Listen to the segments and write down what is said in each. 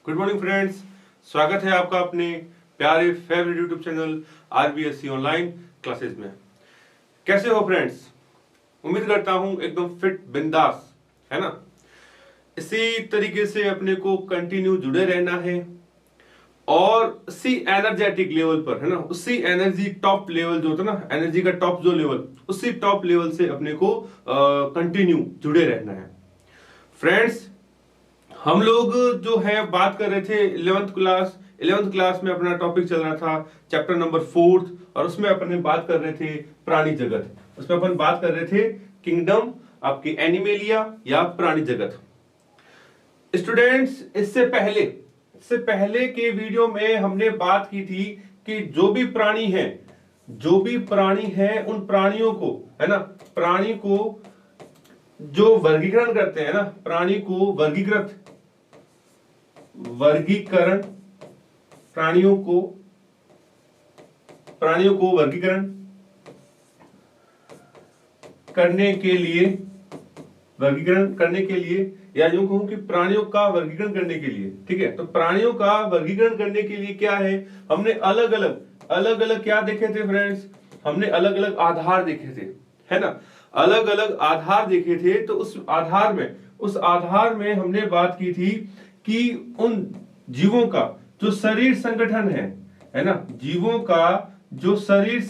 Good morning friends, स्वागत है आपका अपने प्यारे favourite YouTube channel RBSC online classes में। कैसे हो फ्रेंड्स? उम्मीद करता हूं एकदम फिट बिंदास है ना। इसी तरीके से अपने को कंटिन्यू जुड़े रहना है और उसी एनर्जेटिक लेवल पर है ना, उसी एनर्जी टॉप लेवल जो होता है ना, एनर्जी का टॉप जो लेवल, उसी टॉप लेवल से अपने को कंटिन्यू जुड़े रहना है। फ्रेंड्स, हम लोग जो है बात कर रहे थे 11th क्लास में अपना टॉपिक चल रहा था चैप्टर नंबर 4 और उसमें अपन बात कर रहे थे प्राणी जगत। उसमें अपन बात कर रहे थे किंगडम आपके एनिमेलिया या प्राणी जगत। स्टूडेंट्स, इससे पहले के वीडियो में हमने बात की थी कि जो भी प्राणी हैं उन प्राणियों को है ना, प्राणी को जो वर्गीकरण करते हैं ना, प्राणी को वर्गीकरण प्राणियों को वर्गीकरण करने के लिए या यूं कहूं कि प्राणियों का वर्गीकरण करने के लिए, ठीक है। तो प्राणियों का वर्गीकरण करने के लिए क्या है, हमने अलग अलग क्या देखे थे फ्रेंड्स? हमने अलग अलग आधार देखे थे, है ना, अलग अलग आधार देखे थे। तो उस आधार में हमने बात की थी कि उन जीवों का जो शरीर संगठन है ना, जीवों का जो शरीर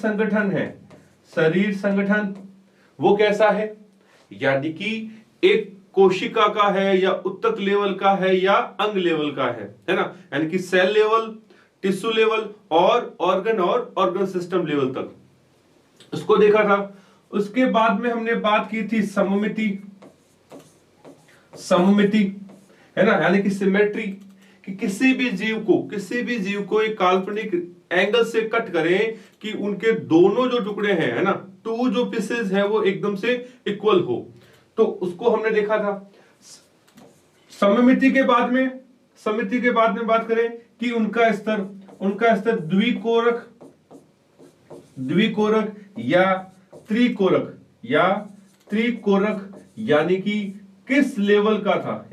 संगठन वो कैसा है, यानी कि एक कोशिका का है या उत्तक लेवल का है या अंग लेवल का है ना, यानी कि सेल लेवल, टिश्यू लेवल और ऑर्गन सिस्टम लेवल तक उसको देखा था। उसके बाद में हमने बात की थी सममिति है ना, यानी कि सिमेट्री, कि किसी भी जीव को एक काल्पनिक एंगल से कट करें कि उनके दोनों जो टुकड़े हैं है ना, टू जो पीसेस है वो एकदम से इक्वल हो, तो उसको हमने देखा था। सममिति के बाद में बात करें कि उनका स्तर द्विकोरक या त्रिकोरक यानी कि किस लेवल का था,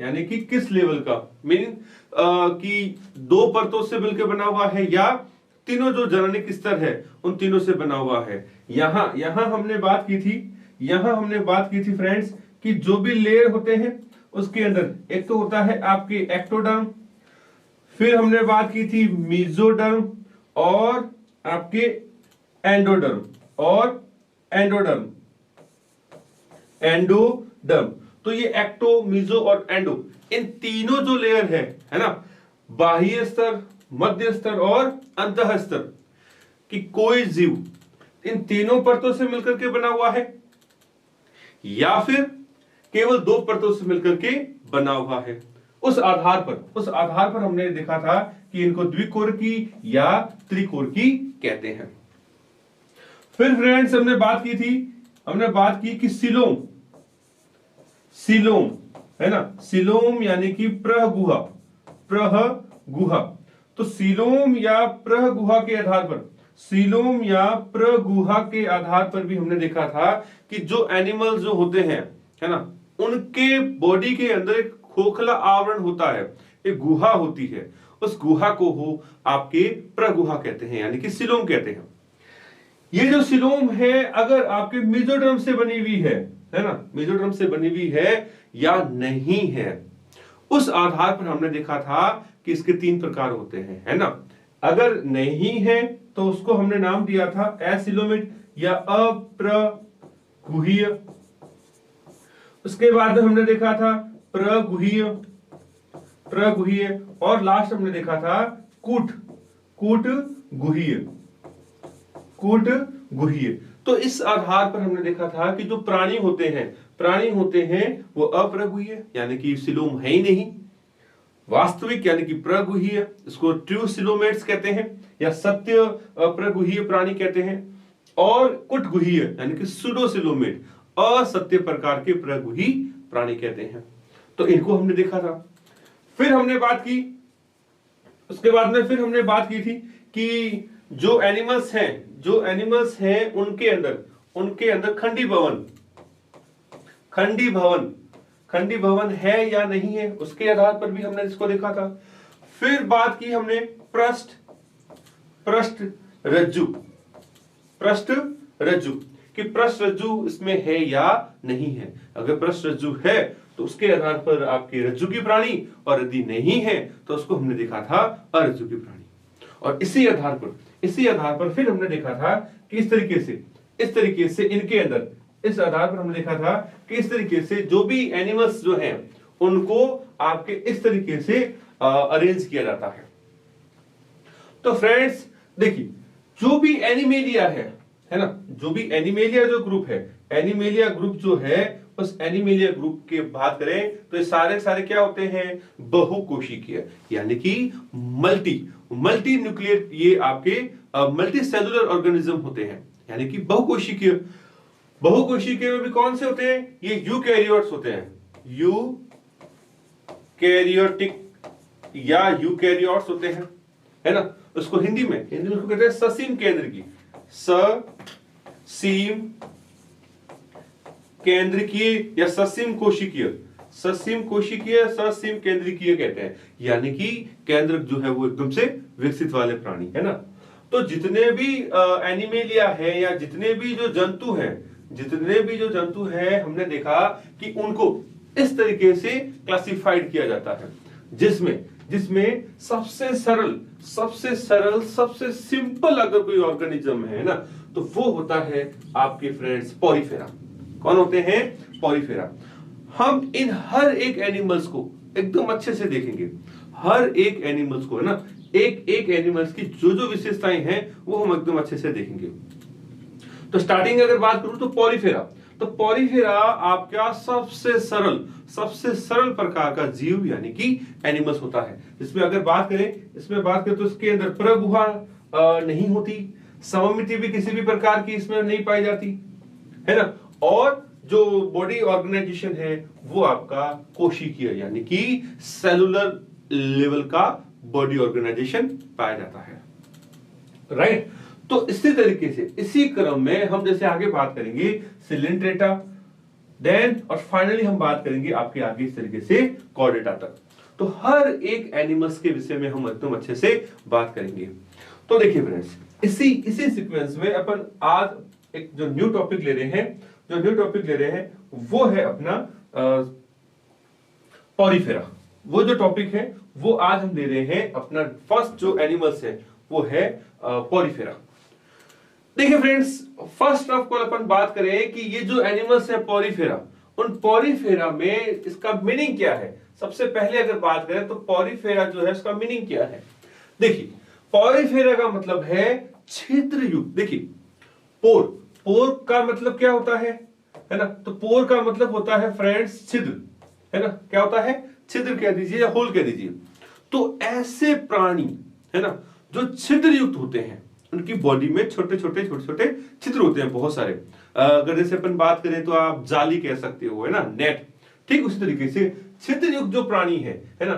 मीनिंग कि दो परतों से मिलकर बना हुआ है या तीनों जो जननिक स्तर है उन तीनों से बना हुआ है। यहां हमने बात की थी फ्रेंड्स कि जो भी लेयर होते हैं उसके अंदर एक तो होता है आपके एक्टोडर्म, फिर हमने बात की थी मेसोडर्म और आपके एंडोडर्म तो ये एक्टो, मेसो और एंडो, इन तीनों जो लेयर है ना, बाह्य स्तर, मध्य स्तर और अंतः स्तर, कि कोई जीव इन तीनों परतों से मिलकर के बना हुआ है या फिर केवल दो परतों से मिलकर के बना हुआ है। उस आधार पर हमने देखा था कि इनको द्विकोरकी या त्रिकोरकी कहते हैं। फिर फ्रेंड्स हमने बात की कि सीलोम है ना, सीलोम यानी कि प्रगुहा। तो सीलोम या प्रगुहा के आधार पर भी हमने देखा था कि जो एनिमल जो होते हैं है ना, उनके बॉडी के अंदर एक खोखला आवरण होता है, एक गुहा होती है, उस गुहा को हो आपके प्रगुहा कहते हैं, यानी कि सीलोम कहते हैं। ये जो सीलोम है अगर आपके मेसोडर्म से बनी हुई है ना, मेसोडर्म से बनी हुई है या नहीं है, उस आधार पर हमने देखा था कि इसके 3 प्रकार होते हैं, है ना। अगर नहीं है तो उसको हमने नाम दिया था एसिलोमेट या अप्रगुहीय। उसके बाद हमने देखा था प्रगुहीय और लास्ट हमने देखा था कूटगुहीय। तो इस आधार पर हमने देखा था कि जो प्राणी होते हैं वो अप्रगुहीय यानी कि सीलोम है ही नहीं, वास्तविक यानी कि प्रगुहीय, इसको ट्रू सीलोमेट्स कहते हैं या सत्य प्रगुहीय प्राणी कहते हैं, और कुटगुहीय यानी कि सूडो सीलोमेट, असत्य प्रकार के प्रगुही प्राणी कहते हैं। तो इनको हमने देखा था। फिर हमने बात की, उसके बाद में फिर हमने बात की थी कि जो एनिमल्स हैं उनके अंदर खंडी भवन है या नहीं है, उसके आधार पर भी हमने इसको देखा था। फिर बात की हमने पृष्ठ रज्जु, पृष्ठ रज्जु कि पृष्ठ रज्जु इसमें है या नहीं है। अगर पृष्ठ रज्जु है तो उसके आधार पर आपकी रज्जु की प्राणी, और यदि नहीं है तो उसको हमने देखा था अरज्जु की प्राणी। और इसी आधार पर फिर हमने देखा था कि इस तरीके से इनके अंदर, इस आधार पर हमने देखा था कि इस तरीके से जो भी एनिमल्स जो हैं उनको आपके इस तरीके से अरेंज किया जाता है। तो फ्रेंड्स देखिए, जो भी एनिमेलिया है ना, जो भी एनिमेलिया जो ग्रुप है, एनिमेलिया ग्रुप जो है, उस एनिमेलिया ग्रुप की बात करें तो ये सारे क्या होते हैं, बहुकोशिकीय, यानी कि मल्टी न्यूक्लियर, ये आपके मल्टी सेलुलर ऑर्गेनिज्म होते हैं, यानी कि बहुकोशिकीय। बहुकोशिकीय में भी कौन से होते हैं, ये यूकैरियोट्स होते हैं, यूकैरियोटिक या यूकैरियोट्स होते हैं, है ना। उसको हिंदी में उसको कहते हैं ससीम केंद्रकीय, ससीम केंद्रकीय या ससीम कोशिकीय, ससीम केंद्रकीय कहते हैं, यानी कि केंद्रक जो है वो एकदम से विकसित वाले प्राणी, है ना। तो जितने भी एनिमेलिया है या जितने भी जो जंतु हैं हमने देखा कि उनको इस तरीके से क्लासिफाइड किया जाता है, जिसमें सबसे सरल सबसे सिंपल अगर कोई ऑर्गेनिज्म है ना तो वो होता है आपके फ्रेंड्स पॉरीफेरा। कौन होते हैं, पॉरीफेरा। हम इन हर एक एनिमल्स को एकदम अच्छे से देखेंगे, हर एक एनिमल्स को, है ना, एक एनिमल्स की जो विशेषताएं हैं वो हम एकदम अच्छे से देखेंगे। तो स्टार्टिंग अगर बात करूं तो पॉरीफेरा आपका सबसे सरल प्रकार का जीव यानी कि एनिमल्स होता है। इसमें अगर बात करें तो इसके अंदर प्रगुहा नहीं होती, सममिति भी किसी भी प्रकार की इसमें नहीं पाई जाती, है ना। और जो बॉडी ऑर्गेनाइजेशन है वो आपका कोशिकीय यानी कि सेलुलर लेवल का बॉडी ऑर्गेनाइजेशन पाया जाता है, राइट। तो इसी तरीके से इसी क्रम में हम जैसे आगे बात करेंगे सिलेंट्रेटा, देन और फाइनली हम बात करेंगे आपके आगे इस तरीके से कॉर्डेटा तक। तो हर एक एनिमल्स के विषय में हम एकदम अच्छे से बात करेंगे। तो देखिए फ्रेंड्स, इसी सीक्वेंस में अपन आज एक जो न्यू टॉपिक ले रहे हैं वो है अपना पॉरीफेरा। वो जो टॉपिक है वो आज हम ले रहे हैं अपना फर्स्ट जो एनिमल्स है वो है पॉरीफेरा। देखिए फ्रेंड्स, फर्स्ट ऑफ ऑल अपन बात करें कि ये जो एनिमल्स है पॉरीफेरा, उन पॉरीफेरा में इसका मीनिंग क्या है। सबसे पहले अगर बात करें तो पॉरीफेरा जो है इसका मीनिंग क्या है। देखिए, पॉरीफेरा का मतलब है छिद्र युक्त। देखिए, पोर का मतलब क्या होता है ना, तो पोर का मतलब होता है फ्रेंड्स छिद्र, है ना। क्या होता है, छिद्र कह दीजिए या होल कह दीजिए। तो ऐसे प्राणी, है ना, जो छिद्र युक्त होते हैं, उनकी बॉडी में छोटे छोटे छिद्र होते हैं बहुत सारे। अगर जैसे अपन बात करें तो आप जाली कह सकते हो, है ना, नेट। ठीक उसी तरीके से छिद्र युक्त जो प्राणी है ना।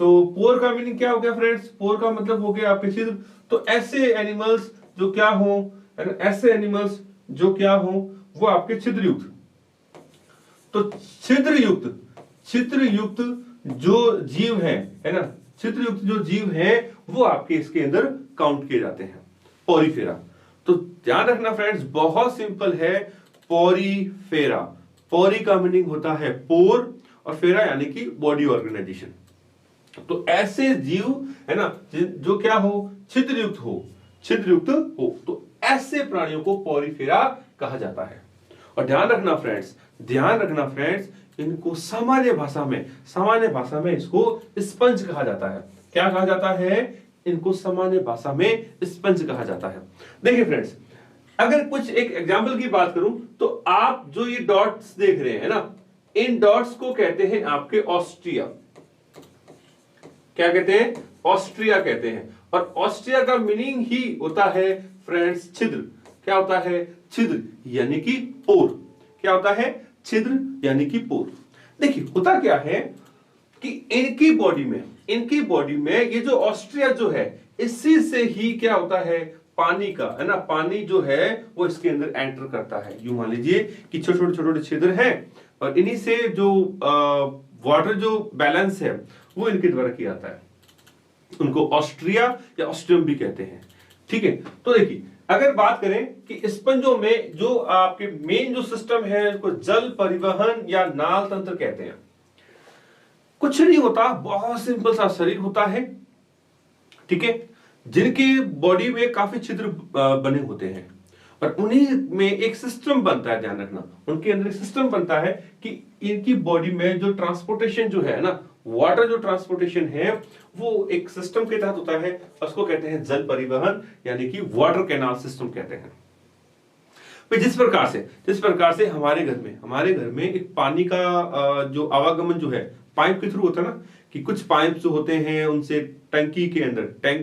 तो पोर का मीनिंग क्या हो गया फ्रेंड्स, पोर का मतलब हो गया आपके छिद्र। तो ऐसे एनिमल्स जो क्या हो, है ना, ऐसे एनिमल्स जो क्या हो वो आपके छिद्र युक्त। तो छिद्र युक्त जो जीव है ना, छिद्र युक्त जो जीव है वो आपके इसके अंदर काउंट किए जाते हैं, पॉरीफेरा। तो ध्यान रखना फ्रेंड्स, बहुत सिंपल है पॉरीफेरा। पॉरी का मीनिंग होता है पोर और फेरा यानी कि बॉडी ऑर्गेनाइजेशन। तो ऐसे जीव, है ना, जो क्या हो, छिद्र युक्त हो, तो ऐसे प्राणियों को पॉरीफेरा कहा जाता है। और ध्यान रखना फ्रेंड्स, इनको सामान्य भाषा में इसको स्पंज कहा जाता है। क्या कहा जाता है, इनको सामान्य भाषा में स्पंज कहा जाता है। देखिए फ्रेंड्स, अगर कुछ एक एग्जांपल की बात करूं तो आप जो ये डॉट्स देख रहे हैं ना, इन डॉट्स को कहते हैं आपके ऑस्ट्रिया। क्या कहते हैं, ऑस्ट्रिया कहते हैं। और ऑस्ट्रिया का मीनिंग ही होता है फ्रेंड्स छिद्र। क्या होता है, छिद्र यानी कि पोर। क्या होता है, छिद्र यानी कि पोर। देखिए होता क्या है कि इनकी बॉडी में ये जो ऑस्ट्रिया जो है, इसी से ही क्या होता है, पानी का, है ना, पानी जो है वो इसके अंदर एंटर करता है। यूं मान लीजिए कि छोटे छिद्र हैं और इन्हीं से जो वाटर जो बैलेंस है वो इनके द्वारा किया जाता है। उनको ऑस्ट्रिया या ऑस्ट्रियम भी कहते हैं। ठीक है, तो देखिए अगर बात करें कि स्पंजों में जो आपके मेन जो सिस्टम है उसको जल परिवहन या नाल तंत्र कहते हैं। कुछ नहीं होता, बहुत सिंपल सा शरीर होता है, ठीक है, जिनकी बॉडी में काफी छिद्र बने होते हैं और उन्हीं में एक सिस्टम बनता है। ध्यान रखना, उनके अंदर एक सिस्टम बनता है कि इनकी बॉडी में जो ट्रांसपोर्टेशन जो है ना, वाटर जो ट्रांसपोर्टेशन है वो एक सिस्टम के तहत होता है, उसको कहते हैं जल परिवहन यानी कि वाटर कैनाल सिस्टम कहते हैं। जिस प्रकार से हमारे घर में एक पानी का जो आवागमन जो है पाइप के थ्रू होता है ना, कि कुछ पाइप जो होते हैं उनसे टैंक के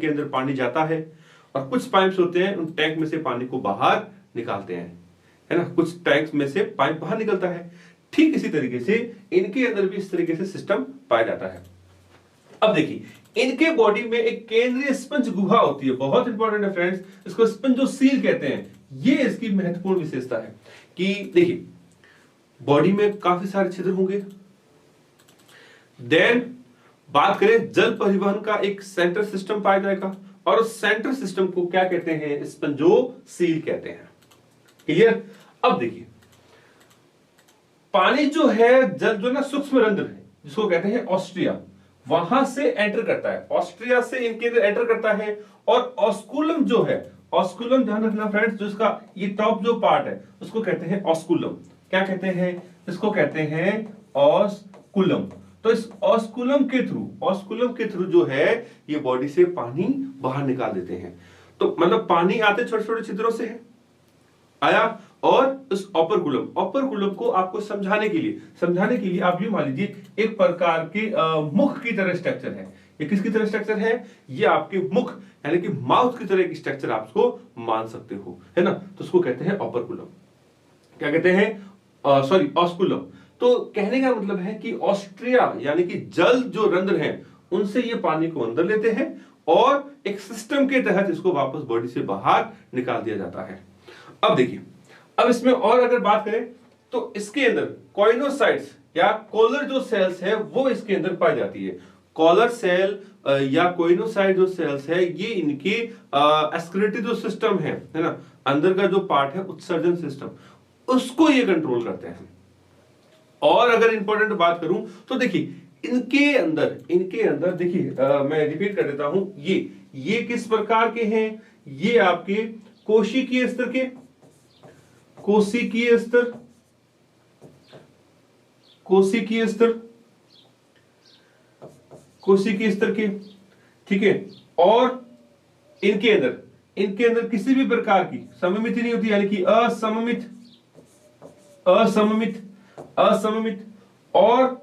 अंदर पानी जाता है और कुछ पाइप्स होते हैं उन टैंक में से पानी को बाहर निकालते हैं, है ना, कुछ टैंक्स में से पाइप बाहर निकलता है। ठीक इसी तरीके से इनके अंदर भी इस तरीके से सिस्टम पाया जाता है। अब देखिए इनके बॉडी में एक केंद्रीय स्पंज गुहा होती है, बहुत इंपॉर्टेंट है फ्रेंड्स, इसको स्पंजोसील कहते हैं। ये इसकी महत्वपूर्ण विशेषता है कि देखिए बॉडी में काफी सारे छिद्र होंगे। देन बात करें जल परिवहन का एक सेंट्रल सिस्टम पाया जाएगा और उस सेंट्रल सिस्टम को क्या कहते हैं, स्पंजोसील कहते हैं। क्लियर। अब देखिए पानी जो है, जल जो ना सूक्ष्म रंध्र है जिसको कहते हैं ऑस्ट्रिया, वहां से एंटर करता है, ऑस्ट्रिया से इनके अंदर एंटर करता है और ऑस्कुलम जो है, ऑस्कुलम ध्यान रखना फ्रेंड्स, जो इसका ये टॉप जो पार्ट है उसको कहते हैं ऑस्कुलम। क्या कहते हैं, इसको कहते हैं ऑस्कुलम। तो इस ऑस्कुलम के थ्रू जो है ये बॉडी से पानी बाहर निकाल देते हैं। तो मतलब पानी आते छोटे छोटे छिद्रों से है आया, और इस ऑपरकुलम को आपको समझाने के लिए आप ये मान लीजिए एक प्रकार के मुख की तरह स्ट्रक्चर है। ये किसकी तरह स्ट्रक्चर है, ये आपके मुख यानी कि माउथ की तरह एक स्ट्रक्चर आप उसको मान सकते हो, है ना। तो उसको कहते हैं ऑपरकुलम, क्या कहते हैं, सॉरी ऑस्कुलम। तो कहने का मतलब है कि ऑस्ट्रिया यानी कि जल जो रंध्र हैं उनसे ये पानी को अंदर लेते हैं और एक सिस्टम के तहत इसको वापस बॉडी से बाहर निकाल दिया जाता है। अब देखिए, अब इसमें और अगर बात करें तो इसके अंदर कॉइनोसाइट्स या कॉलर जो सेल्स है वो इसके अंदर पाई जाती है। कॉलर सेल या कोइनोसाइट जो सेल्स है ये इनके एक्सक्रीटरी जो सिस्टम है ना, अंदर का जो पार्ट है उत्सर्जन सिस्टम, उसको ये कंट्रोल करते हैं। और अगर इंपॉर्टेंट बात करूं तो देखिए इनके अंदर देखिए मैं रिपीट कर देता हूं, ये किस प्रकार के हैं, ये आपके कोशिकीय स्तर के, ठीक है। और इनके अंदर किसी भी प्रकार की सममिति नहीं होती, यानी कि असममित, और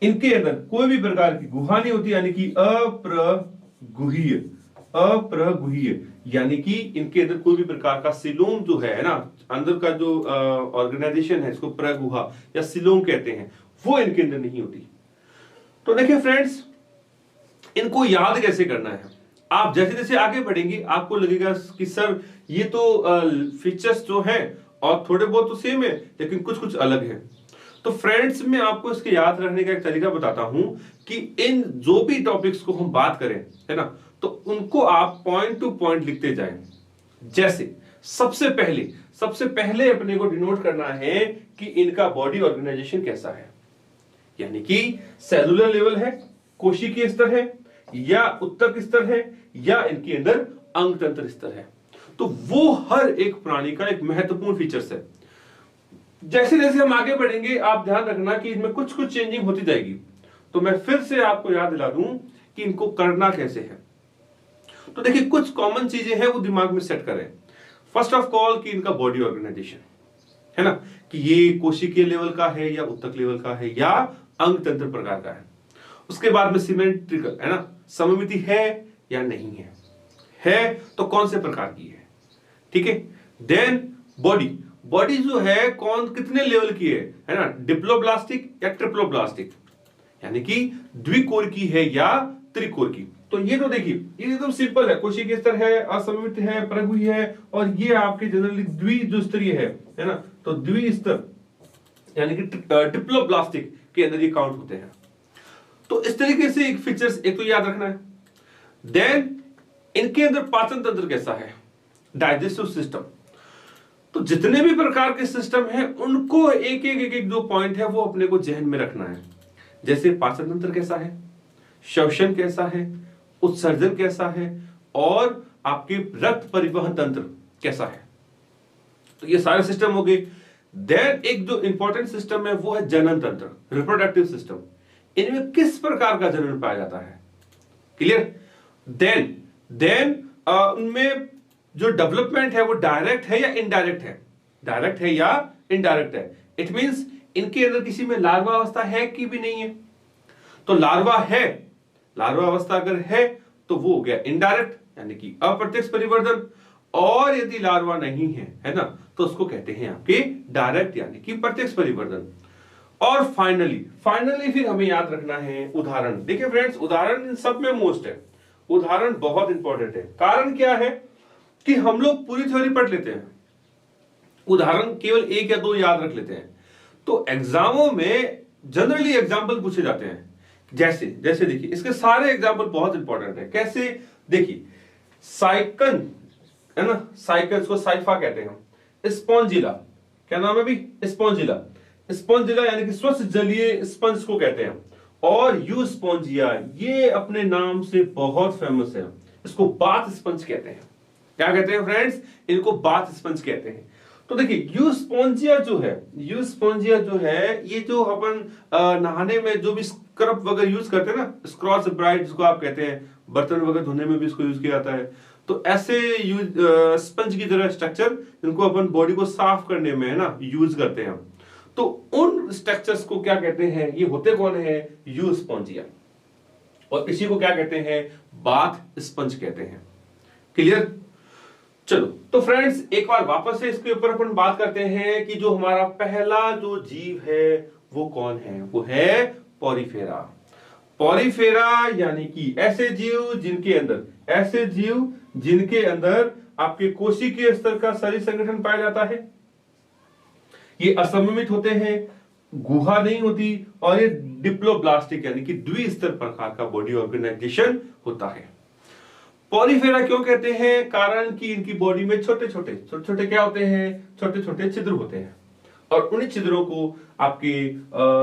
इनके अंदर कोई भी प्रकार की गुहा नहीं होती, यानी कि अप्रगुहीय, यानी कि इनके अंदर कोई भी प्रकार का सिलोम जो है ना, अंदर का जो ऑर्गेनाइजेशन है इसको प्रगुहा या सिलोम कहते हैं, वो इनके अंदर नहीं होती। तो देखिए फ्रेंड्स, इनको याद कैसे करना है, आप जैसे जैसे आगे बढ़ेंगे आपको लगेगा कि सर ये तो फीचर्स जो हैं और थोड़े बहुत तो सेम है लेकिन कुछ कुछ अलग है। तो फ्रेंड्स मैं आपको इसके याद रखने का एक तरीका बताता हूं कि इन जो भी टॉपिक्स को हम बात करें, है ना, तो उनको आप पॉइंट टू पॉइंट लिखते जाएं। जैसे सबसे पहले अपने को डिनोट करना है कि इनका बॉडी ऑर्गेनाइजेशन कैसा है, यानी कि सेलुलर लेवल है, कोशिकीय स्तर है या उत्तक स्तर है या इनके अंदर अंग तंत्र स्तर है। तो वो हर एक प्राणी का एक महत्वपूर्ण फीचर्स है। जैसे जैसे हम आगे बढ़ेंगे आप ध्यान रखना कि इसमें कुछ कुछ चेंजिंग होती जाएगी। तो मैं फिर से आपको याद दिला दूं कि इनको करना कैसे है। तो देखिए कुछ कॉमन चीजें हैं वो दिमाग में सेट करें। फर्स्ट ऑफ ऑल कि इनका बॉडी ऑर्गेनाइजेशन, है ना, कि ये कोशिकीय लेवल का है या उत्तक लेवल का है या अंग तंत्र प्रकार का है। उसके बाद में सिमेट्रिकल, है ना, सममिति है या नहीं है तो कौन से प्रकार की है, ठीक है। देन बॉडी जो है कौन कितने लेवल की है ना, डिप्लोब्लास्टिक या ट्रिप्लोब्लास्टिक, यानी कि द्विकोर की है या त्रिकोर की। तो ये तो देखिए ये एकदम सिंपल है, कोशिकीय स्तर है, असममित है, प्रगुही है, और ये आपके जनरली द्विस्तरीय है ना, तो द्विस्तर यानी कि डिप्लोब्लास्टिक के अंदर ये काउंट होते हैं। तो इस तरीके से एक फीचर्स एक तो याद रखना है। देन इनके अंदर पाचन तंत्र कैसा है, डाइजेस्टिव सिस्टम। तो जितने भी प्रकार के सिस्टम हैं उनको एक एक एक एक जो पॉइंट है वो अपने को जहन में रखना है। जैसे पाचन तंत्र कैसा है, श्वसन कैसा है, उत्सर्जन कैसा है, और आपके रक्त परिवहन तंत्र कैसा है। तो ये सारे सिस्टम हो गए। देन एक जो इंपॉर्टेंट सिस्टम है वो है जनन तंत्र, रिप्रोडक्टिव सिस्टम। इनमें किस प्रकार का जनन पाया जाता है, क्लियर। देन उनमें जो डेवलपमेंट है वो डायरेक्ट है या इनडायरेक्ट है, डायरेक्ट है या इनडायरेक्ट है। इट मींस इनके अंदर किसी में लार्वा अवस्था है कि भी नहीं है। तो लार्वा है, लार्वा अवस्था अगर है तो वो हो गया इनडायरेक्ट यानी कि अप्रत्यक्ष परिवर्धन, और यदि लार्वा नहीं है ना, तो उसको कहते हैं आपके डायरेक्ट यानी कि प्रत्यक्ष परिवर्धन। और फाइनली फिर हमें याद रखना है उदाहरण। देखिए फ्रेंड्स, उदाहरण इन सब में मोस्ट है, उदाहरण बहुत इंपॉर्टेंट है। कारण क्या है कि हम लोग पूरी थ्योरी पढ़ लेते हैं, उदाहरण केवल एक या दो याद रख लेते हैं। तो एग्जामों में जनरली एग्जाम्पल पूछे जाते हैं। जैसे देखिए, इसके सारे एग्जाम्पल बहुत इंपॉर्टेंट है। कैसे, देखिए साइकन है ना, साइकन को साइफा कहते हैं। स्पॉन्जिला, क्या नाम है भी, स्पॉन्जिला यानी कि स्वच्छ जलीय स्पंज को कहते हैं। और यू स्पॉन्जिया, ये अपने नाम से बहुत फेमस है, इसको बाथ स्पंज कहते हैं। क्या कहते हैं फ्रेंड्स, इनको बाथ स्पंज कहते हैं। तो देखिए यूस्पोंजिया जो है, ये जो अपन नहाने में जो भी स्क्रब वगैरह यूज करते हैं ना, स्क्रॉच ब्राइट जिसको आप कहते हैं, बर्तन वगैरह धोने में भी इसको यूज किया जाता है। तो ऐसे स्पंज की तरह स्ट्रक्चर इनको अपन बॉडी को साफ करने में है ना यूज करते हैं। तो उन स्ट्रक्चर्स को क्या कहते हैं, ये होते कौन है, यूस्पोंजिया, और इसी को क्या कहते हैं, बाथ स्पंज कहते हैं। क्लियर। चलो तो फ्रेंड्स एक बार वापस से इसके ऊपर अपन बात करते हैं कि जो हमारा पहला जो जीव है वो कौन है, वो है पॉरीफेरा। पॉरीफेरा यानी कि ऐसे जीव जिनके अंदर आपके कोशिकीय स्तर का शरीर संगठन पाया जाता है। ये असममित होते हैं, गुहा नहीं होती, और ये डिप्लोब्लास्टिक यानी कि द्विस्तर प्रकार का बॉडी ऑर्गेनाइजेशन होता है। पॉलीफेरा क्यों कहते हैं, कारण कि इनकी बॉडी में छोटे छोटे क्या होते हैं, छोटे छोटे छिद्र होते हैं, और उन्हीं छिद्रों को आपके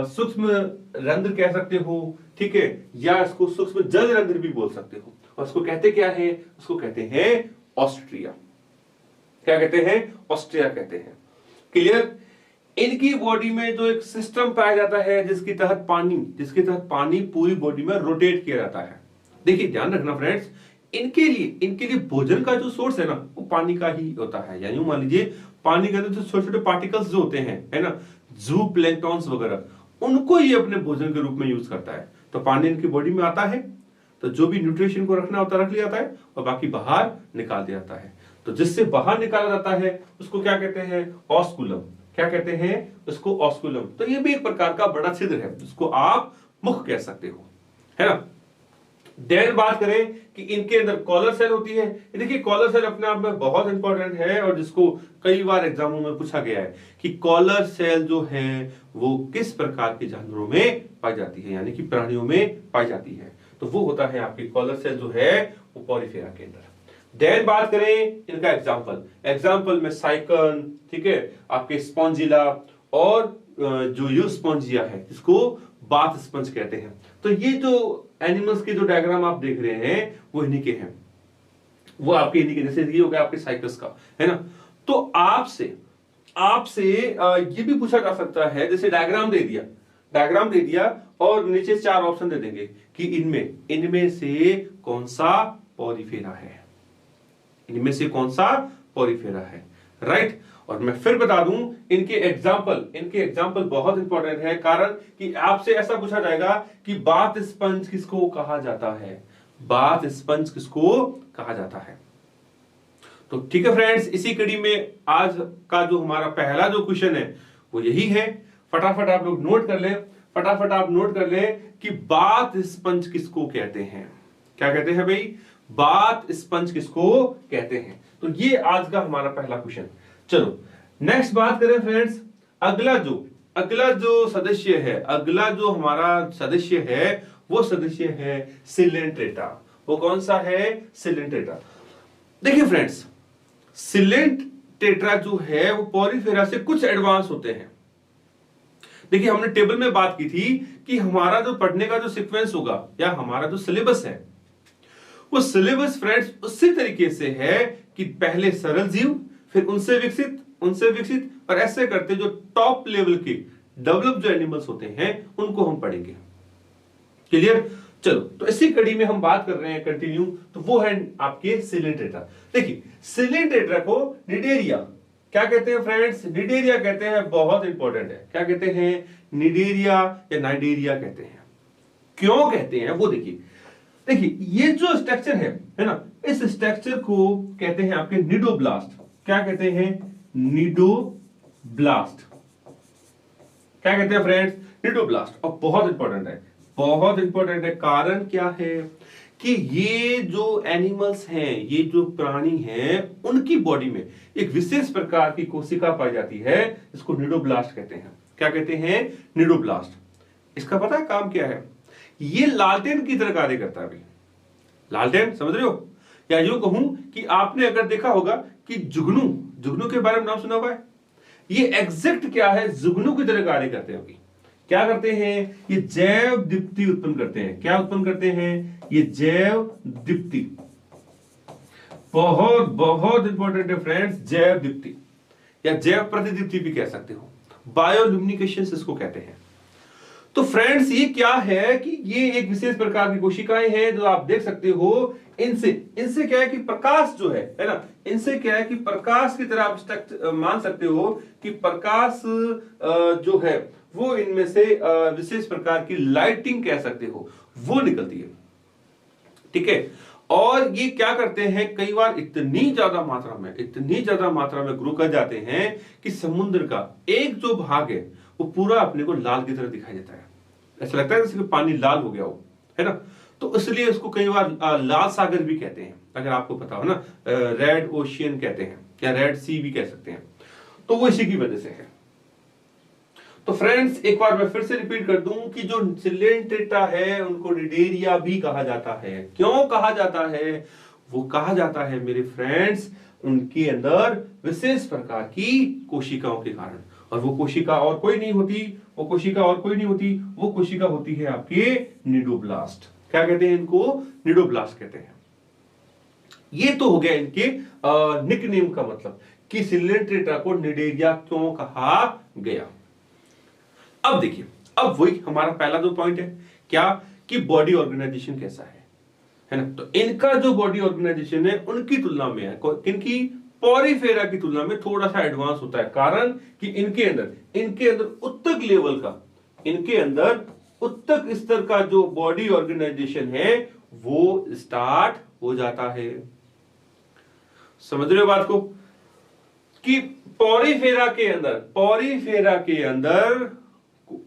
सूक्ष्म रंध्र कह सकते हो, ठीक है, या इसको सूक्ष्म जल रंध्र भी बोल सकते हो। और उसको कहते क्या है, उसको कहते हैं ऑस्ट्रिया। क्या कहते हैं, ऑस्ट्रिया कहते हैं। क्लियर। इनकी बॉडी में जो एक सिस्टम पाया जाता है जिसके तहत पानी पूरी बॉडी में रोटेट किया जाता है। देखिए ध्यान रखना फ्रेंड्स, इनके लिए भोजन का जो सोर्स है ना वो पानी का ही होता है। यानी मान लीजिए पानी के अंदर जो छोटे छोटे पार्टिकल्स जो होते हैं है ना, जू प्लैंक्टन्स वगैरह, उनको ये अपने भोजन के रूप में यूज करता है। तो पानी इनकी बॉडी में आता है तो जो भी न्यूट्रिशन को रखना होता है रख लिया जाता है, और बाकी बाहर निकाल दिया जाता है। तो जिससे बाहर निकाला जाता है उसको क्या कहते हैं, ऑस्कुलम। क्या कहते हैं उसको, ऑस्कुलम। तो ये भी एक प्रकार का बड़ा छिद्र है जिसको आप मुख कह सकते हो, है ना। देन बात करें कि इनके अंदर कॉलर सेल होती है। देखिए कॉलर सेल अपने आप में बहुत इंपॉर्टेंट है, और जिसको कई बार एग्जामों में पूछा गया है कि कॉलर सेल जो है वो किस प्रकार के जानवरों में पाई जाती है, यानी कि प्राणियों में पाई जाती है। तो वो होता है आपकी कॉलर सेल जो है वो पॉलीफेरा के अंदर। देन बात करें इनका एग्जाम्पल में साइकन, ठीक है, आपके स्पॉन्जिला, और जो यूस्पोंजिया है जिसको बाथ स्पंज कहते हैं। तो ये जो एनिमल्स के जो डायग्राम आप देख रहे हैं वो इन्हीं के हैं, वो आपके इन्हीं के, जैसे ये हो गया आपके साइकस का, है ना। तो आपसे ये भी पूछा जा सकता है, जैसे डायग्राम दे दिया और नीचे 4 ऑप्शन दे देंगे कि इनमें से कौन सा पॉलीफेरा है, राइट। और मैं फिर बता दूं इनके एग्जाम्पल बहुत इंपॉर्टेंट है, कारण कि आपसे ऐसा पूछा जाएगा कि बाथ स्पंज किसको कहा जाता है। तो ठीक है फ्रेंड्स, इसी कड़ी में आज का जो हमारा पहला जो क्वेश्चन है वो यही है। फटाफट आप लोग नोट कर लें कि बाथ स्पंज किसको कहते हैं। क्या कहते हैं भाई, बाथ स्पंज किसको कहते हैं। तो ये आज का हमारा पहला क्वेश्चन। चलो नेक्स्ट बात करें फ्रेंड्स, अगला जो सदस्य है वो सदस्य है सिलेंट्रेटा। वो कौन सा है? Silent tetra. देखिए फ्रेंड्स, सिलेंट टेट्रा जो है वो पॉरीफेरा से कुछ एडवांस होते हैं। देखिए हमने टेबल में बात की थी कि हमारा जो पढ़ने का जो सीक्वेंस होगा या हमारा जो सिलेबस है, वो सिलेबस फ्रेंड्स उसी तरीके से है कि पहले सरल जीव, फिर उनसे विकसित और ऐसे करते जो टॉप लेवल के डेवलप जो एनिमल्स होते हैं उनको हम पढ़ेंगे। क्लियर? चलो, तो इसी कड़ी में हम बात कर रहे हैं कंटिन्यू, तो वो है आपके सिलेंट टेट्रा। देखिए सिलेंट टेट्रा को निडेरिया क्या कहते हैं फ्रेंड्स? निडेरिया कहते हैं। बहुत इंपॉर्टेंट है, क्या कहते हैं? निडेरिया या नाइडेरिया कहते हैं। क्यों कहते हैं वो देखिए ये जो स्ट्रक्चर है ना, इस स्ट्रक्चर को कहते हैं आपके निडोब्लास्ट। क्या कहते हैं? निडोब्लास्ट। क्या कहते हैं फ्रेंड्स? निडोब्लास्ट। और बहुत इंपॉर्टेंट है। कारण क्या है कि ये जो एनिमल्स हैं, ये जो प्राणी हैं, उनकी बॉडी में एक विशेष प्रकार की कोशिका पाई जाती है, इसको निडोब्लास्ट कहते हैं। क्या कहते हैं? निडोब्लास्ट। इसका पता है काम क्या है? ये लालटेन की तरह कार्य करता है। अभी लालटेन समझ रहे हो? या यूं कहूं कि आपने अगर देखा होगा कि जुगनू के बारे में नाम सुना हुआ है, ये एग्जैक्ट क्या है? जुगनू की तरह कार्य करते हैं। अभी क्या करते हैं? ये जैव दीप्ति उत्पन्न करते हैं। क्या उत्पन्न करते हैं? ये जैव दीप्ति। बहुत इंपॉर्टेंट है फ्रेंड्स, जैव दीप्ति या जैव प्रतिदीप्ति भी कह सकते हो। बायोल्यूमिनेशन इसको कहते हैं। तो फ्रेंड्स ये क्या है कि ये एक विशेष प्रकार की कोशिकाएं हैं जो आप देख सकते हो। इनसे क्या है कि प्रकाश जो है ना, इनसे क्या है कि प्रकाश की तरह आप मान सकते हो कि प्रकाश जो है वो इनमें से विशेष प्रकार की लाइटिंग कह सकते हो, वो निकलती है। ठीक है? और ये क्या करते हैं, कई बार इतनी ज्यादा मात्रा में ग्रो कर जाते हैं कि समुद्र का एक जो भाग है वो पूरा अपने को लाल की तरह दिखाई देता है। ऐसा लगता है जैसे कि पानी लाल हो गया हो, है ना? तो इसलिए उसको कई बार लाल सागर भी कहते हैं, अगर आपको पता हो ना। रेड ओशियन कहते हैं या रेड सी भी कह सकते हैं। तो वो इसी की वजह से है। तो फ्रेंड्स एक बार मैं फिर से रिपीट कर दूं कि जो सिलेंट टेट्रा है उनको निडेरिया भी कहा जाता है। क्यों कहा जाता है? वो कहा जाता है मेरे फ्रेंड्स उनके अंदर विशेष प्रकार की कोशिकाओं के कारण। और वो कोशिका और कोई नहीं होती, वो कोशिका होती है आपके निडोब्लास्ट। क्या कहते हैं इनको? निडोब्लास्ट कहते हैं। ये तो हो गया इनके निकनेम का मतलब कि सिलेंट टेट्रा को निडेरिया क्यों कहा गया। अब देखिए, अब वही हमारा पहला जो पॉइंट है, क्या कि बॉडी ऑर्गेनाइजेशन कैसा है ना? तो इनका जो बॉडी ऑर्गेनाइजेशन है उनकी तुलना में है, किनकी? पॉरीफेरा की तुलना में थोड़ा सा एडवांस होता है। कारण कि इनके अंदर उत्तक लेवल का, इनके अंदर उत्तक स्तर का जो बॉडी ऑर्गेनाइजेशन है वो स्टार्ट हो जाता है। समझ रहे हो बात को? कि पॉरीफेरा के अंदर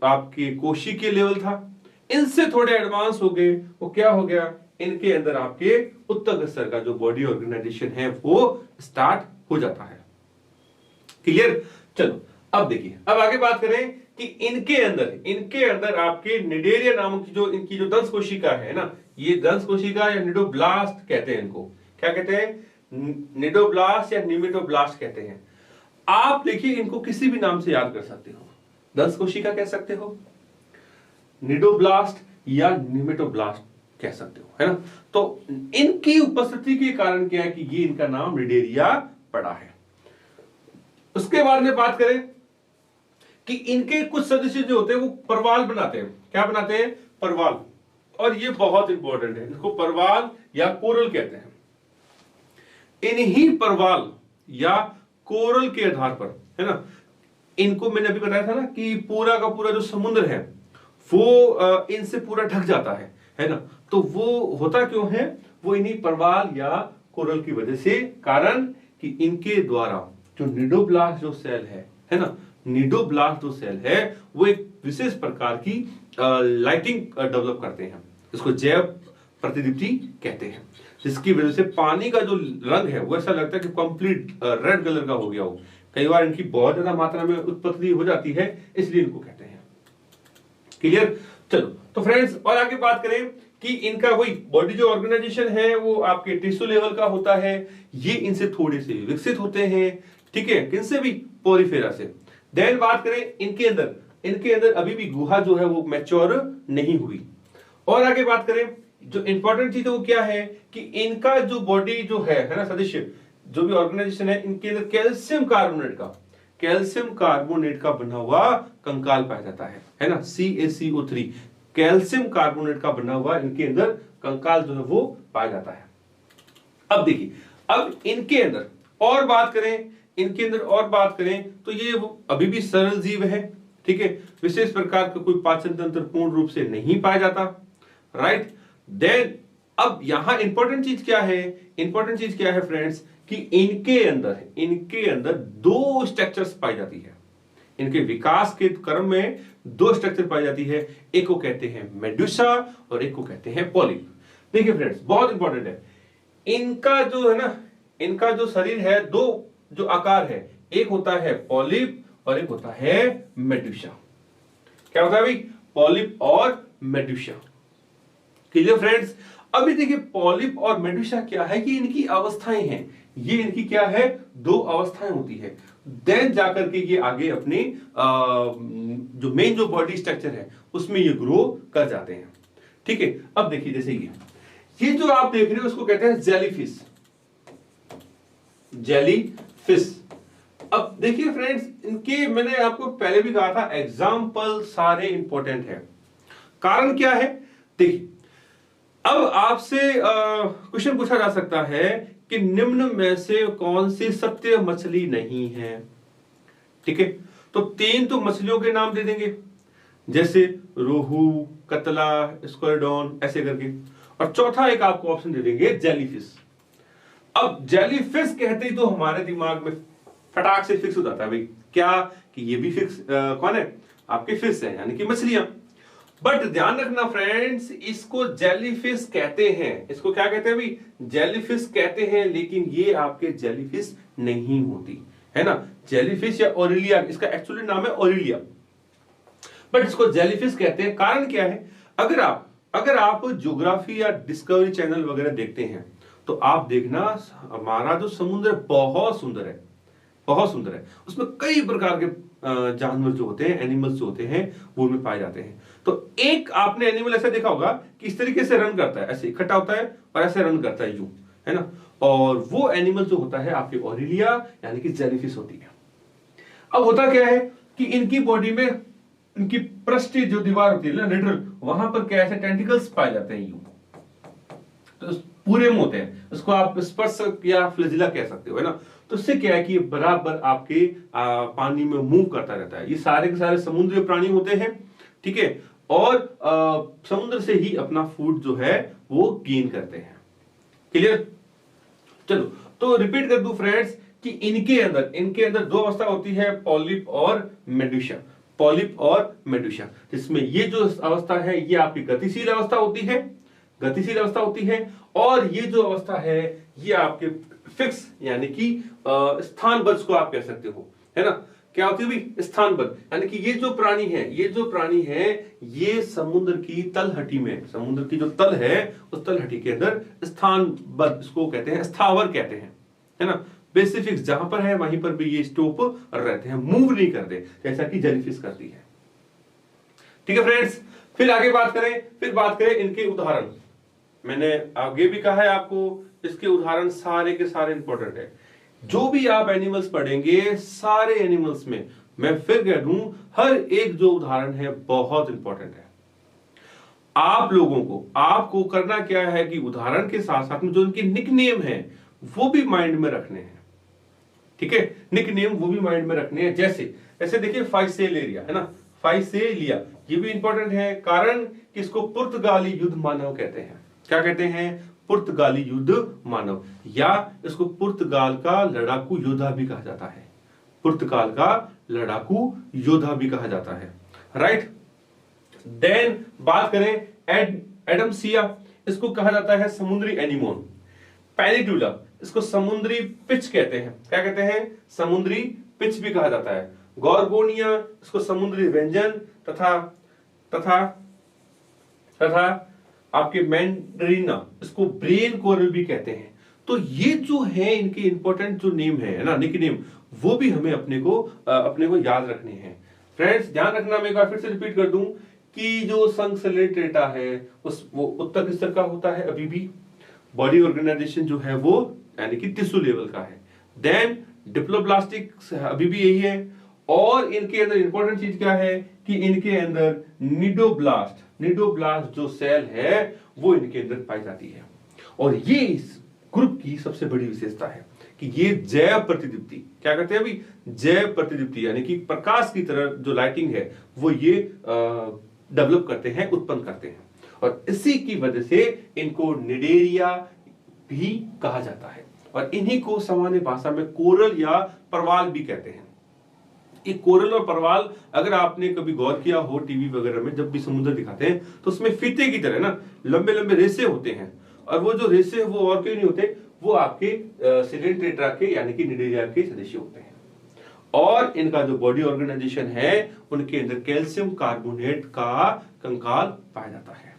आपके कोशिकीय लेवल था, इनसे थोड़े एडवांस हो गए। वो क्या हो गया? इनके अंदर आपके उत्तक स्तर का जो बॉडी ऑर्गेनाइजेशन है वो स्टार्ट हो जाता है। क्लियर? चलो अब देखिए, अब आगे बात करें कि इनके अंदर आपके निडेरिया नामक जो इनकी जो दंश कोशिका है ना, ये दंश कोशिका या निडोब्लास्ट कहते हैं इनको। क्या कहते हैं? निडोब्लास्ट या निमेटोब्लास्ट कहते हैं। आप देखिए इनको किसी भी नाम से याद कर सकते हो। दंश कोशिका कह सकते हो, निडोब्लास्ट या निमेटोब्लास्ट कह सकते हो, है ना? तो इनकी उपस्थिति के कारण क्या है कि ये इनका नाम निडेरिया पड़ा है। उसके बाद में बात करें कि इनके कुछ सदस्य जो होते हैं वो परवाल बनाते हैं। क्या बनाते हैं? परवाल। और ये बहुत इंपॉर्टेंट है, इसको परवाल या कोरल कहते हैं। इन्हीं परवाल या कोरल के आधार पर, है ना, इनको मैंने अभी बताया था ना कि पूरा का पूरा जो समुद्र है वो इनसे पूरा ढक जाता है ना? तो वो होता क्यों है? वो इन्हीं परवाल या कोरल की वजह से। कारण कि इनके द्वारा जो निडोब्लास्ट जो सेल है ना, निडोब्लास्ट जो सेल है वो एक विशेष प्रकार की लाइटिंग डेवलप करते हैं। इसको जैव प्रतिदीप्ति कहते हैं, जिसकी वजह से पानी का जो रंग है वो ऐसा लगता है कि कंप्लीट रेड कलर का हो गया हो। कई बार इनकी बहुत ज्यादा मात्रा में उत्पत्ति हो जाती है, इसलिए इनको कहते हैं। क्लियर? चलो तो फ्रेंड्स और आगे बात करें कि इनका वही बॉडी जो ऑर्गेनाइजेशन है वो आपके टिश्यू लेवल का होता है, ये इनसे थोड़े से विकसित होते हैं, ठीक है, किनसे भी, पोरीफेरा से। देन बात करें इनके अंदर अभी भी गुहा जो है वो मैच्योर नहीं हुई। और आगे बात करें, जो इंपॉर्टेंट चीज है वो क्या है कि इनका जो बॉडी जो है ना सदस्य, जो भी ऑर्गेनाइजेशन है, इनके अंदर कैल्शियम कार्बोनेट का बना हुआ कंकाल पाया जाता है ना, CaCO3, कैल्शियम कार्बोनेट का बना हुआ इनके अंदर कंकाल जो है वो पाया जाता है। अब देखिए, अब इनके अंदर और बात करें तो ये वो अभी भी सरल जीव है, ठीक है, विशेष प्रकार का कोई पाचन तंत्र पूर्ण रूप से नहीं पाया जाता, राइट। देन अब यहां इंपॉर्टेंट चीज क्या है फ्रेंड्स, कि इनके अंदर दो स्ट्रक्चर्स पाई जाती है, इनके विकास के क्रम में दो स्ट्रक्चर पाई जाती है, एक को कहते हैं मेडुसा और एक को कहते हैं पॉलिप। देखिए फ्रेंड्स, बहुत इंपॉर्टेंट है, इनका जो शरीर है, दो जो आकार है, एक होता है पॉलिप और एक होता है मेडुसा। क्या होता है भाई? पॉलिप और मेडुसा। Clear friends? अभी देखिए पॉलिप और मेडुसा क्या है कि इनकी अवस्थाएं हैं, ये इनकी क्या है, दो अवस्थाएं होती है। देन जाकर के ये आगे अपनी जो मेन जो बॉडी स्ट्रक्चर है उसमें ये ग्रो कर जाते हैं, ठीक है। अब देखिए, जैसे ये जो आप देख रहे हो उसको कहते हैं जेलीफिश। अब देखिए फ्रेंड्स, इनके मैंने आपको पहले भी कहा था एग्जाम्पल सारे इंपॉर्टेंट है। कारण क्या है? देखिए, अब आपसे क्वेश्चन पूछा जा सकता है कि निम्न में से कौन सी सत्य मछली नहीं है, ठीक है। तो तीन तो मछलियों के नाम दे देंगे, जैसे रोहू, कतला, स्क्वायरडॉन, ऐसे करके, और चौथा एक आपको ऑप्शन दे देंगे जेलीफिश। अब जेलीफिश कहते ही तो हमारे दिमाग में फटाक से फिक्स हो जाता है भाई, क्या कि ये भी फिक्स कौन है, आपके फिश है, यानी कि मछलियां। बट ध्यान रखना फ्रेंड्स, इसको जेलीफिश कहते हैं, इसको क्या कहते हैं भाई? जेलीफिश कहते हैं, लेकिन ये आपके जेलीफिश नहीं होती है ना। जेलीफिश या ओरिलिया, इसका एक्चुअली नाम है ओरिलिया, बट इसको जेलीफिश कहते हैं। कारण क्या है? अगर आप ज्योग्राफी या डिस्कवरी चैनल वगैरह देखते हैं तो आप देखना, हमारा जो समुद्र बहुत सुंदर है, बहुत सुंदर है, उसमें कई प्रकार के जानवर जो होते हैं, एनिमल्स जो होते हैं, वो में पाए जाते हैं। तो एक आपने एनिमल ऐसा देखा होगा कि इस तरीके से रन करता है, ऐसे इकट्ठा होता है और ऐसे रन करता है, यूं, है ना। और वो एनिमल जो होता है आपकी ओरिलिया यानी कि जेलीफिश होती है। अब होता क्या है कि इनकी बॉडी में इनकी पृष्ठीय जो दीवार होती है ना, लिटरल, वहां पर क्या ऐसे टेंटिकल्स पाए जाते हैं, यूं, तो पूरे में होते हैं, उसको आप स्पर्शक या फ्लैजिला कह सकते हो, है ना। तो इससे क्या है कि ये बराबर आपके पानी में मूव करता रहता है। ये सारे के सारे समुद्री प्राणी होते हैं, ठीक है, और समुद्र से ही अपना फूड जो है वो गेन करते हैं। क्लियर? चलो, तो रिपीट कर दूं फ्रेंड्स कि इनके अंदर दो अवस्था होती है, पॉलिप और मेडुसा। पॉलिप और मेडुसा, जिसमें ये जो अवस्था है ये आपकी गतिशील अवस्था होती है, और ये जो अवस्था है ये आपके फिक्स यानी कि स्थानबद्ध को आप कह सकते हो, है ना। क्या होती है भाई? स्थानबद्ध, यानी कि ये जो प्राणी है ये समुद्र की तलहटी में, समुद्र की जो तल है उस तलहटी के अंदर स्थानबद्ध, इसको कहते हैं, स्थावर कहते हैं, है ना। बेसिफिक्स जहां पर है वहीं पर भी ये स्टॉप रहते हैं, मूव नहीं करते, जैसा कि जेलीफिश करती है, ठीक है फ्रेंड्स। फिर आगे बात करें इनके उदाहरण। मैंने आगे भी कहा है आपको, इसके उदाहरण सारे के सारे इंपॉर्टेंट है। जो भी आप एनिमल्स पढ़ेंगे, सारे एनिमल्स में मैं फिर कह दूं, हर एक जो उदाहरण है बहुत इंपॉर्टेंट है। आपको करना क्या है कि उदाहरण के साथ साथ में जो इनके निकनेम है वो भी माइंड में रखने हैं, ठीक है। निकनेम वो भी माइंड में रखने हैं, जैसे देखिए फाइसेलेरिया, है ना, फाइसेलिया, ये भी इंपॉर्टेंट है। कारण कि इसको पुर्तगाली युद्ध मानव कहते हैं। क्या कहते हैं? पुर्तगाली युद्ध मानव, या इसको पुर्तगाल का लड़ाकू योद्धा भी कहा जाता है। पुर्तगाल का लड़ाकू योद्धा भी कहा जाता है, राइट। देन बात करें एडमसिया, इसको कहा जाता है समुद्री एनिमोन। पैनिटुला, इसको समुद्री पिच कहते हैं। क्या कहते हैं? समुद्री पिच भी कहा जाता है। गॉर्गोनिया, इसको समुद्री व्यंजन तथा आपके मैंडरीना, इसको ब्रेन कोरल भी कहते हैं। तो ये जो है इनके इंपॉर्टेंट जो नेम है ना, निक नेम, वो भी हमें अपने को याद रखने हैं। फ्रेंड्स ध्यान रखना, मैं एक बार फिर से रिपीट कर दूं कि जो संगसलेट्रेटा है वो उत्तर स्तर का होता है अभी भी। बॉडी ऑर्गेनाइजेशन जो है वो यानी कि टिश्यू लेवल का है। देन डिप्लोब्लास्टिक अभी भी यही है। और इनके अंदर इंपॉर्टेंट चीज क्या है कि इनके अंदर निडोब्लास्ट जो सेल है वो इनके अंदर पाई जाती है। और ये इस ग्रुप की सबसे बड़ी विशेषता है कि ये जैव प्रतिदीप्ति क्या करते हैं अभी, जैव प्रतिदीप्ति यानी कि प्रकाश की तरह जो लाइटिंग है वो ये डेवलप करते हैं, उत्पन्न करते हैं। और इसी की वजह से इनको निडेरिया भी कहा जाता है। और इन्हीं को सामान्य भाषा में कोरल या परवाल भी कहते हैं। ये कोरल और परवाल अगर आपने कभी गौर किया हो टीवी वगैरह में, जब भी समुद्र दिखाते हैं तो उसमें फीते की तरह ना लंबे लंबे रेसे होते हैं। और वो जो रेसे वो और क्यों नहीं होते, वो आपके सिलेंट्रेटा के यानी कि निडेरिया के सदस्य होते हैं। और इनका जो बॉडी ऑर्गेनाइजेशन है उनके अंदर कैल्शियम कार्बोनेट का कंकाल पाया जाता है।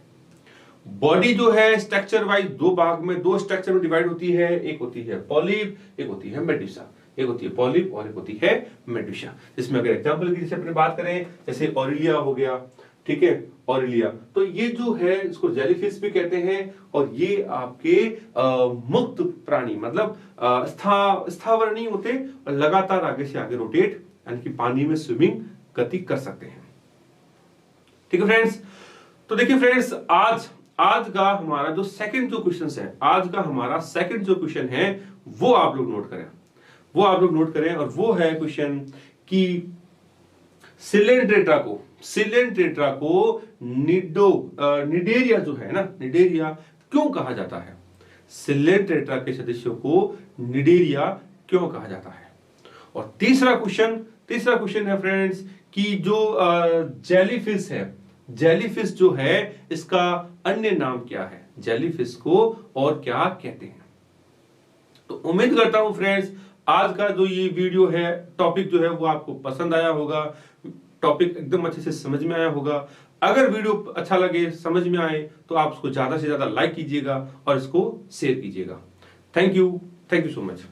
बॉडी जो है स्ट्रक्चर वाइज दो भाग में, दो स्ट्रक्चर में डिवाइड होती है। एक होती है पॉलिप, एक होती है मेडुसा। एक होती है पॉलिप और एक होती है मेडुसा। जिसमें अगर एग्जांपल की जैसे अपने बात करें, जैसे ऑरिलिया हो गया, ठीक है, ऑरिलिया, तो ये जो है इसको जेलीफिश भी कहते हैं। और ये आपके मुक्त प्राणी मतलब स्थावर नहीं होते, लगातार आगे से आगे रोटेट यानी कि पानी में स्विमिंग गति कर सकते हैं। ठीक है फ्रेंड्स, तो देखिए फ्रेंड्स आज का हमारा जो सेकंड जो क्वेश्चन है, आज का हमारा सेकंड जो क्वेश्चन है वो आप लोग नोट करें। और वो है क्वेश्चन कि सिलेंट्रेटा को निडेरिया जो है ना, निडेरिया क्यों कहा जाता है? सिलेंट्रेटा के सदस्यों को निडेरिया क्यों कहा जाता है? और तीसरा क्वेश्चन है फ्रेंड्स कि जो जेलीफिश है, जेलीफिश जो है इसका अन्य नाम क्या है? जेलीफिश को और क्या कहते हैं? तो उम्मीद करता हूं फ्रेंड्स आज का जो ये वीडियो है, टॉपिक जो है वो आपको पसंद आया होगा, टॉपिक एकदम अच्छे से समझ में आया होगा। अगर वीडियो अच्छा लगे, समझ में आए, तो आप उसको ज्यादा से ज्यादा लाइक कीजिएगा और इसको शेयर कीजिएगा। Thank you so much.